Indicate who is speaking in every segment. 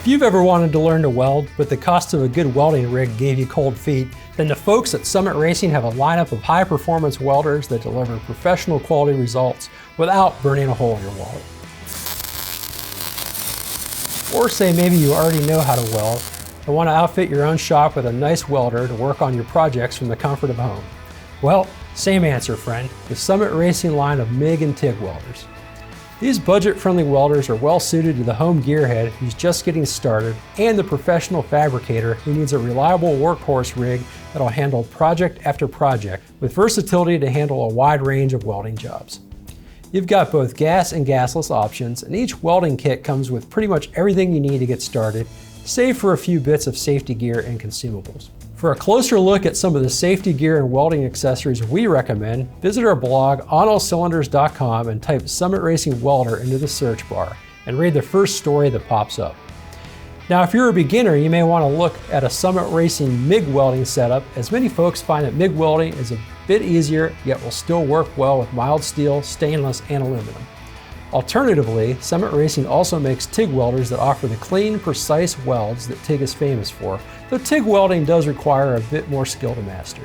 Speaker 1: If you've ever wanted to learn to weld, but the cost of a good welding rig gave you cold feet, then the folks at Summit Racing have a lineup of high-performance welders that deliver professional quality results without burning a hole in your wallet. Or say maybe you already know how to weld and want to outfit your own shop with a nice welder to work on your projects from the comfort of home. Well, same answer, friend, the Summit Racing line of MIG and TIG welders. These budget-friendly welders are well suited to the home gearhead who's just getting started and the professional fabricator who needs a reliable workhorse rig that'll handle project after project with versatility to handle a wide range of welding jobs. You've got both gas and gasless options, and each welding kit comes with pretty much everything you need to get started, save for a few bits of safety gear and consumables. For a closer look at some of the safety gear and welding accessories we recommend, visit our blog onallcylinders.com and type Summit Racing Welder into the search bar and read the first story that pops up. Now, if you're a beginner, you may want to look at a Summit Racing MIG welding setup, as many folks find that MIG welding is a bit easier, yet will still work well with mild steel, stainless, and aluminum. Alternatively, Summit Racing also makes TIG welders that offer the clean, precise welds that TIG is famous for, though TIG welding does require a bit more skill to master.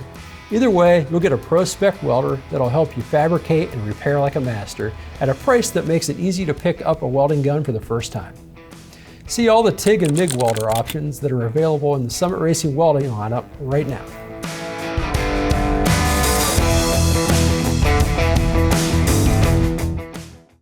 Speaker 1: Either way, you'll get a pro-spec welder that'll help you fabricate and repair like a master at a price that makes it easy to pick up a welding gun for the first time. See all the TIG and MIG welder options that are available in the Summit Racing welding lineup right now.